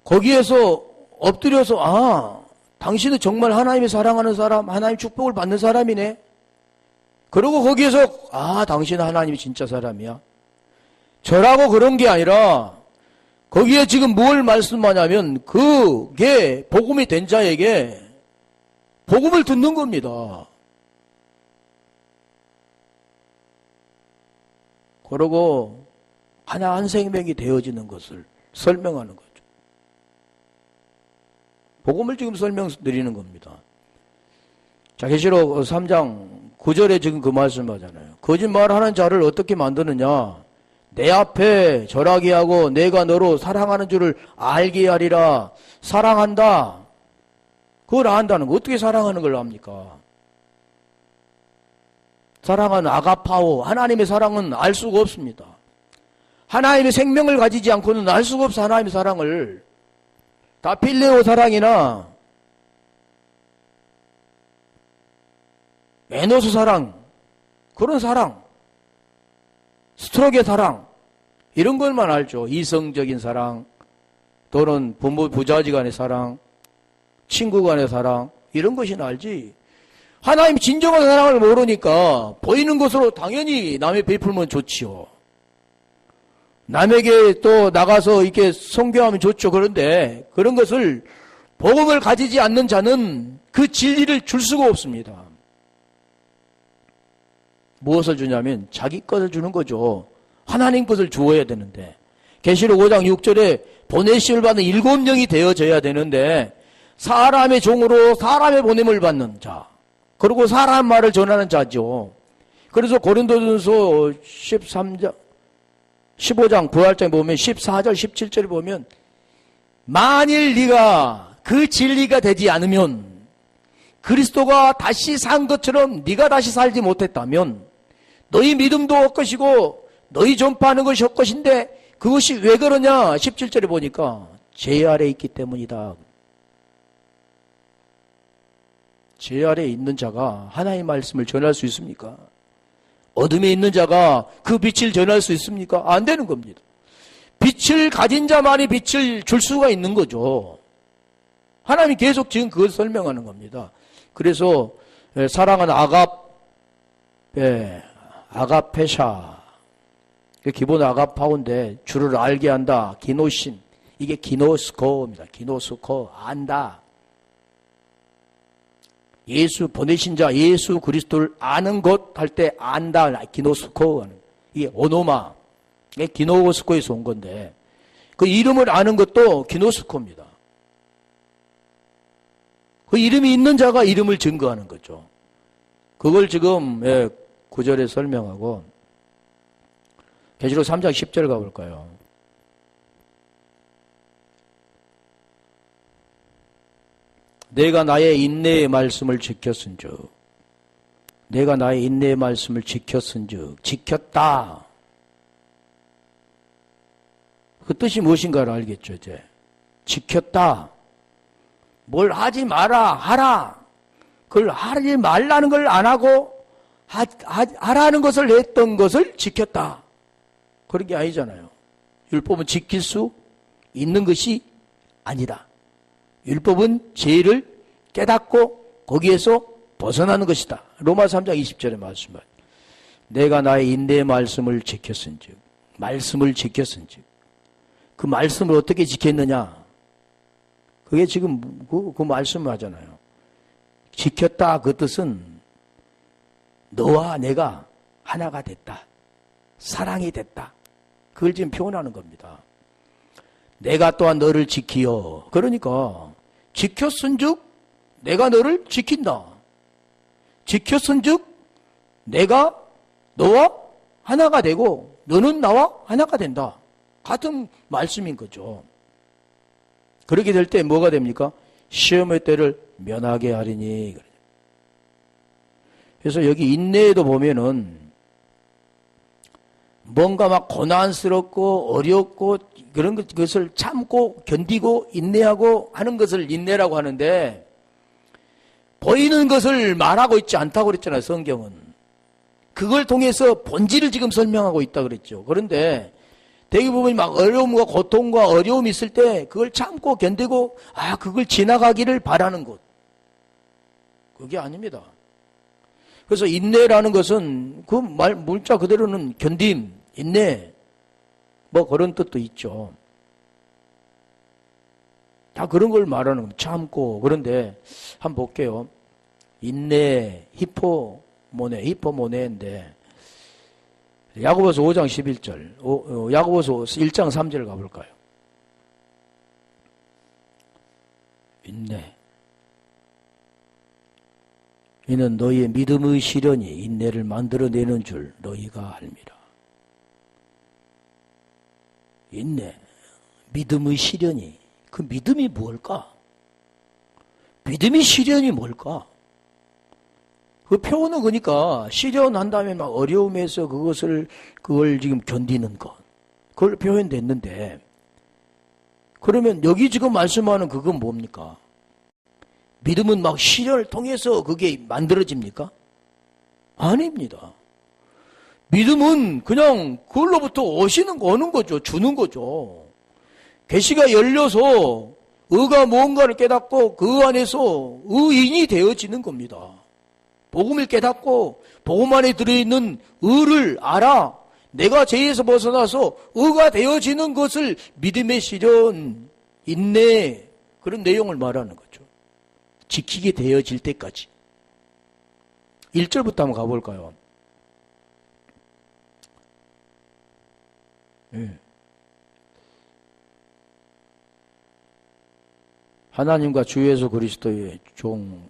거기에서 엎드려서 당신은 정말 하나님이 사랑하는 사람, 하나님 축복을 받는 사람이네. 그리고 거기에서 당신은 하나님이 진짜 사람이야. 절하고 그런 게 아니라 거기에 지금 뭘 말씀하냐면 그게 복음이 된 자에게 복음을 듣는 겁니다. 그러고 하나 한 생명이 되어지는 것을 설명하는 거죠. 복음을 지금 설명드리는 겁니다. 자, 계시록 3장 9절에 지금 그 말씀하잖아요. 거짓말하는 자를 어떻게 만드느냐? 내 앞에 절하게 하고 내가 너로 사랑하는 줄을 알게 하리라. 사랑한다. 그걸 안다는 거. 어떻게 사랑하는 걸 압니까? 사랑은 아가파오. 하나님의 사랑은 알 수가 없습니다. 하나님의 생명을 가지지 않고는 알 수가 없어. 하나님의 사랑을. 다 필레오 사랑이나 에노스 사랑, 그런 사랑, 스트로게 사랑, 이런 것만 알죠. 이성적인 사랑, 또는 부모, 부자지 간의 사랑, 친구 간의 사랑, 이런 것이나 알지. 하나님 진정한 사랑을 모르니까 보이는 것으로 당연히 남의 베풀면 좋지요. 남에게 또 나가서 이렇게 선교하면 좋죠. 그런데 그런 것을 복음을 가지지 않는 자는 그 진리를 줄 수가 없습니다. 무엇을 주냐면 자기 것을 주는 거죠. 하나님 것을 주어야 되는데 계시록 5장 6절에 보내심을 받는 7명이 되어져야 되는데 사람의 종으로 사람의 보냄을 받는 자, 그리고 사람 말을 전하는 자죠. 그래서 고린도전서 15장 9할장에 보면 14절 17절에 보면 만일 네가 그 진리가 되지 않으면 그리스도가 다시 산 것처럼 네가 다시 살지 못했다면 너희 믿음도 헛것이고 너희 전파하는 것이 헛것인데 그것이 왜 그러냐? 17절에 보니까 죄 아래 있기 때문이다. 죄 아래 있는 자가 하나님의 말씀을 전할 수 있습니까? 어둠에 있는 자가 그 빛을 전할 수 있습니까? 안 되는 겁니다. 빛을 가진 자만이 빛을 줄 수가 있는 거죠. 하나님이 계속 지금 그걸 설명하는 겁니다. 그래서 사랑은 아가페샤, 기본 아가파오인데 주를 알게 한다. 기노신, 이게 기노스코입니다. 기노스코, 안다. 예수 보내신 자, 예수 그리스도를 아는 것 할 때 안다. 기노스코 하는. 이게 오노마. 이게 기노스코에서 온 건데 그 이름을 아는 것도 기노스코입니다. 그 이름이 있는 자가 이름을 증거하는 거죠. 그걸 지금 9절에 설명하고 계시록 3장 10절 가볼까요? 내가 나의 인내의 말씀을 지켰은즉, 내가 나의 인내의 말씀을 지켰은즉, 지켰다. 그 뜻이 무엇인가를 알겠죠, 이제. 지켰다. 뭘 하지 마라, 하라. 그걸 하지 말라는 걸 안 하고, 하라는 것을 했던 것을 지켰다. 그런 게 아니잖아요. 율법은 지킬 수 있는 것이 아니다. 율법은 죄를 깨닫고 거기에서 벗어나는 것이다. 로마 3장 20절에 말씀은 내가 나의 인내의 말씀을 지켰은즉, 말씀을 지켰은즉, 그 말씀을 어떻게 지켰느냐? 그게 지금 그 말씀을 하잖아요. 지켰다 그 뜻은 너와 내가 하나가 됐다. 사랑이 됐다. 그걸 지금 표현하는 겁니다. 내가 또한 너를 지키어. 그러니까 지켰은즉 내가 너를 지킨다. 지켰은즉 내가 너와 하나가 되고 너는 나와 하나가 된다. 같은 말씀인 거죠. 그렇게 될 때 뭐가 됩니까? 시험의 때를 면하게 하리니. 그래서 여기 인내에도 보면은 뭔가 막 고난스럽고 어렵고 그런 것을 참고 견디고 인내하고 하는 것을 인내라고 하는데, 보이는 것을 말하고 있지 않다고 그랬잖아요, 성경은. 그걸 통해서 본질을 지금 설명하고 있다 그랬죠. 그런데 대부분이 막 어려움과 고통과 어려움이 있을 때 그걸 참고 견디고 그걸 지나가기를 바라는 것. 그게 아닙니다. 그래서 인내라는 것은 그 말 문자 그대로는 견딤, 인내 뭐 그런 뜻도 있죠. 다 그런 걸 말하는 겁니다. 참고. 그런데 한번 볼게요. 인내, 히포모네인데 야고보서 5장 11절, 야고보서 1장 3절 가볼까요? 인내. 이는 너희의 믿음의 시련이 인내를 만들어내는 줄 너희가 알미라. 인내, 믿음의 시련이, 그 믿음이 뭘까? 믿음이 시련이 뭘까? 그 표현은 그러니까 시련한 다음에 막 어려움에서 그걸 지금 견디는 것, 그걸 표현됐는데, 그러면 여기 지금 말씀하는 그건 뭡니까? 믿음은 막 시련을 통해서 그게 만들어집니까? 아닙니다. 믿음은 그냥 그걸로부터 오는 거죠. 주는 거죠. 계시가 열려서 의가 무언가를 깨닫고 그 안에서 의인이 되어지는 겁니다. 복음을 깨닫고 복음 안에 들어있는 의를 알아 내가 죄에서 벗어나서 의가 되어지는 것을 믿음의 시련, 인내, 그런 내용을 말하는 거죠. 지키게 되어질 때까지. 1절부터 한번 가볼까요? 하나님과 주 예수 그리스도의 종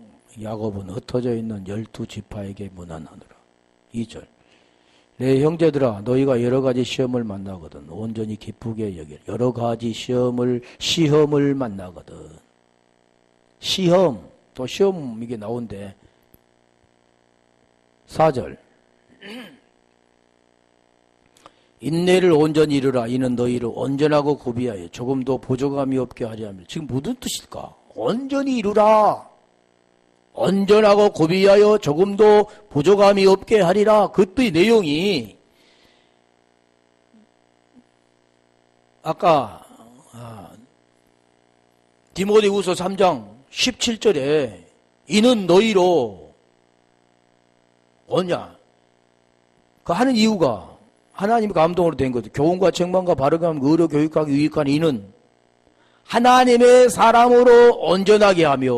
야곱은 흩어져 있는 12지파에게 문안하노라. 2절. 내 형제들아, 너희가 여러 가지 시험을 만나거든 온전히 기쁘게 여길. 여러 가지 시험을 만나거든. 시험, 또 시험 이게 나온대. 4절. 인내를 온전히 이루라. 이는 너희를 온전하고 고비하여 조금도 부족함이 없게 하려 함이라. 지금 무슨 뜻일까? 온전히 이루라. 온전하고 고비하여 조금도 부족함이 없게 하리라. 그것의 내용이 아까 디모데후서 3장 17절에 이는 너희로 오냐. 그 하는 이유가 하나님의 감동으로 된 거죠. 교훈과 책망과 바르게 의로 교육하기 유익한 이는 하나님의 사람으로 온전하게 하며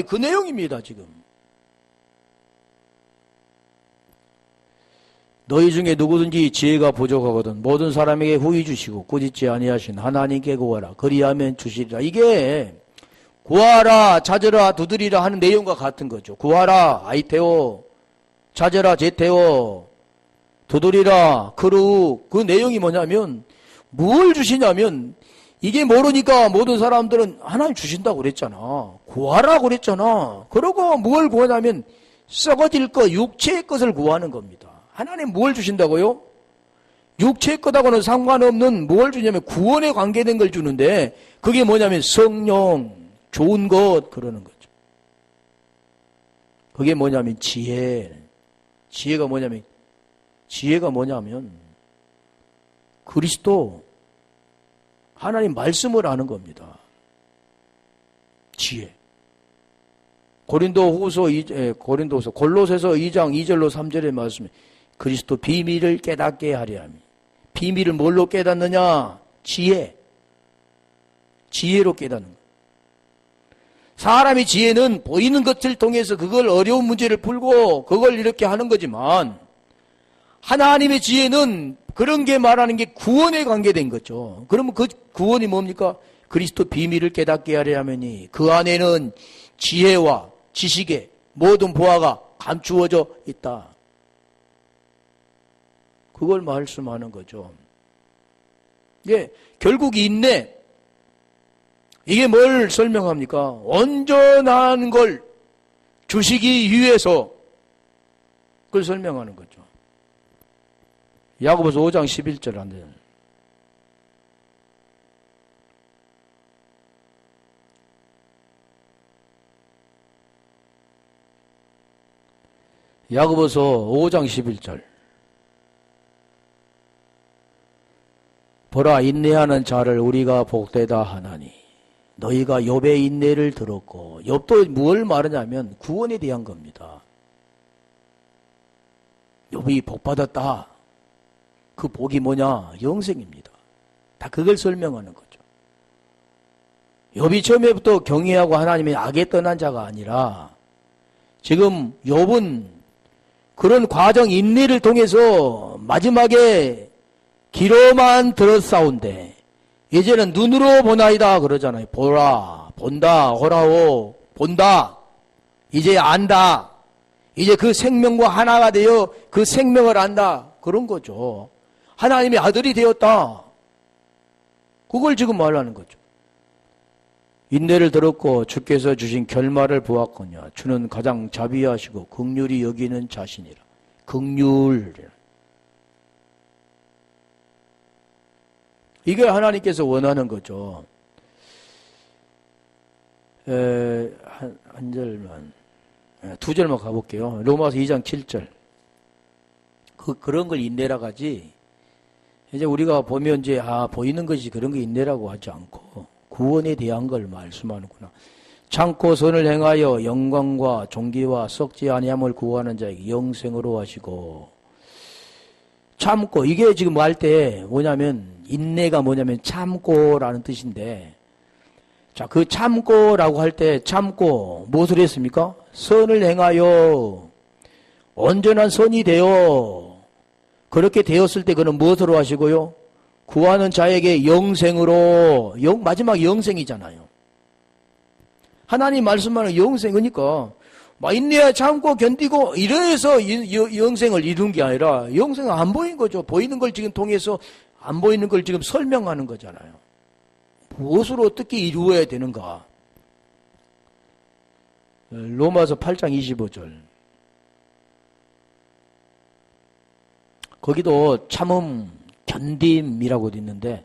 그 내용입니다. 지금 너희 중에 누구든지 지혜가 부족하거든 모든 사람에게 후히 주시고 꾸짖지 아니하신 하나님께 구하라. 그리하면 주시리라. 이게 구하라, 찾으라, 두드리라 하는 내용과 같은 거죠. 구하라, 아이테오, 찾으라, 제테오, 두드리라, 크루. 그 내용이 뭐냐면 뭘 주시냐면 이게 모르니까 모든 사람들은 하나님 주신다고 그랬잖아. 구하라고 그랬잖아. 그러고 뭘 구하냐면 썩어질 것, 육체의 것을 구하는 겁니다. 하나님 뭘 주신다고요? 육체의 것하고는 상관없는 뭘 주냐면 구원에 관계된 걸 주는데 그게 뭐냐면 성령, 좋은 것 그러는 거죠. 그게 뭐냐면 지혜. 지혜가 뭐냐면 그리스도 하나님 말씀을 아는 겁니다. 지혜. 골로새서 2장 2절로 3절의 말씀에 그리스도 비밀을 깨닫게 하려 함이. 비밀을 뭘로 깨닫느냐? 지혜로 깨닫는 것. 사람의 지혜는 보이는 것을 통해서 그걸 어려운 문제를 풀고 그걸 이렇게 하는 거지만 하나님의 지혜는 그런 게 말하는 게 구원에 관계된 거죠. 그러면 그 구원이 뭡니까? 그리스도 비밀을 깨닫게 하려 하면이 그 안에는 지혜와 지식의 모든 보화가 감추어져 있다. 그걸 말씀하는 거죠. 예, 결국 인내. 이게 뭘 설명합니까? 온전한 걸 주시기 위해서 그걸 설명하는 거죠. 야고보서 5장 11절 안 돼요. 야고보서 5장 11절. 보라, 인내하는 자를 우리가 복되다 하나니 너희가 욥의 인내를 들었고, 욥도 뭘 말하냐면 구원에 대한 겁니다. 욥이 복받았다. 그 복이 뭐냐? 영생입니다. 다 그걸 설명하는 거죠. 욥이 처음에부터 경외하고 하나님의 악에 떠난 자가 아니라 지금 욥은 그런 과정 인내를 통해서 마지막에 귀로만 들었사온데 이제는 눈으로 보나이다 그러잖아요. 보라, 본다, 호라오, 본다. 이제 안다. 이제 그 생명과 하나가 되어 그 생명을 안다. 그런 거죠. 하나님의 아들이 되었다. 그걸 지금 말하는 거죠. 인내를 들었고 주께서 주신 결말을 보았거냐. 주는 가장 자비하시고 긍휼히 여기는 자신이라. 긍휼. 이게 하나님께서 원하는 거죠. 한 절만, 두 절만 가볼게요. 로마서 2장 7절. 그런 걸 인내라고 하지. 이제 우리가 보면 이제, 보이는 것이 그런 거 인내라고 하지 않고, 구원에 대한 걸 말씀하는구나. 참고 선을 행하여 영광과 존귀와 썩지 아니함을 구하는 자에게 영생으로 하시고, 참고, 이게 지금 할 때 뭐냐면, 인내가 뭐냐면 참고라는 뜻인데, 자, 그 참고라고 할 때 참고 무엇을 했습니까? 선을 행하여 온전한 선이 되어 그렇게 되었을 때 그는 무엇으로 하시고요? 구하는 자에게 영생으로, 마지막 영생이잖아요. 하나님 말씀하는 영생이니까 막 인내야 참고 견디고 이래서 영생을 이룬 게 아니라 영생은 안 보인 거죠. 보이는 걸 지금 통해서 안 보이는 걸 지금 설명하는 거잖아요. 무엇으로 어떻게 이루어야 되는가? 로마서 8장 25절. 거기도 참음, 견딤이라고 있는데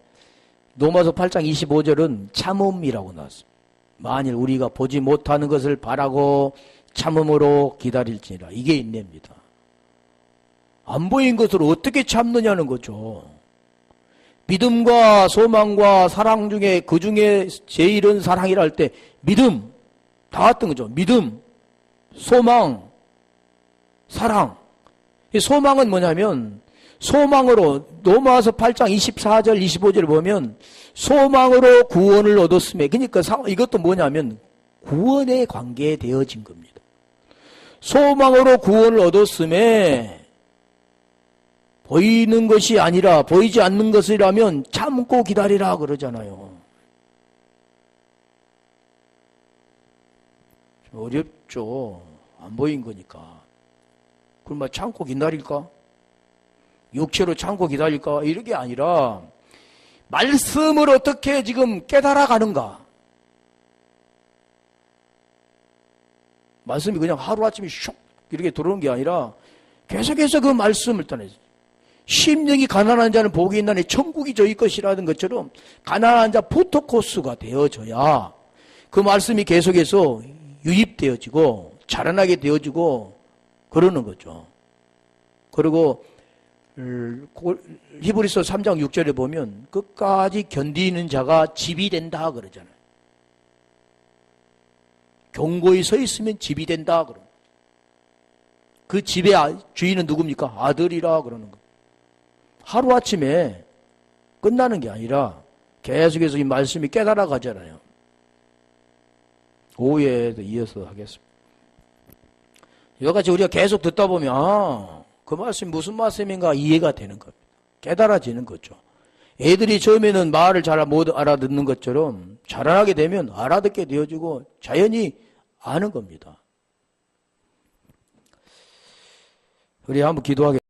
로마서 8장 25절은 참음이라고 나왔습니다. 만일 우리가 보지 못하는 것을 바라고 참음으로 기다릴지니라. 이게 인내입니다. 안 보인 것을 어떻게 참느냐는 거죠. 믿음과 소망과 사랑 중에 그 중에 제일은 사랑이라 할 때 믿음 다 같은 거죠. 믿음, 소망, 사랑. 이 소망은 뭐냐면 소망으로 로마서 8장 24절 25절을 보면 소망으로 구원을 얻었음에, 그러니까 이것도 뭐냐면 구원에 관계되어진 겁니다. 소망으로 구원을 얻었음에 보이는 것이 아니라 보이지 않는 것이라면 참고 기다리라 그러잖아요. 어렵죠. 안 보인 거니까. 그럼 막 참고 기다릴까? 육체로 참고 기다릴까? 이런 게 아니라 말씀을 어떻게 지금 깨달아가는가? 말씀이 그냥 하루아침에 슉 이렇게 들어오는 게 아니라 계속해서 그 말씀을 따내서 심령이 가난한 자는 복이 있나니 천국이 저희 것이라는 것처럼 가난한 자 포토코스가 되어져야 그 말씀이 계속해서 유입되어지고 자라나게 되어지고 그러는 거죠. 그리고 히브리서 3장 6절에 보면 끝까지 견디는 자가 집이 된다 그러잖아요. 경고히 서 있으면 집이 된다 그러는 그 집의 주인은 누굽니까? 아들이라 그러는 거예요. 하루아침에 끝나는 게 아니라 계속해서 이 말씀이 깨달아 가잖아요. 오후에도 이어서 하겠습니다. 여기까지 우리가 계속 듣다 보면 그 말씀이 무슨 말씀인가 이해가 되는 겁니다. 깨달아지는 거죠. 애들이 처음에는 말을 잘 못 알아듣는 것처럼 자라나게 되면 알아듣게 되어지고 자연히 아는 겁니다. 우리 한번 기도하겠습니다.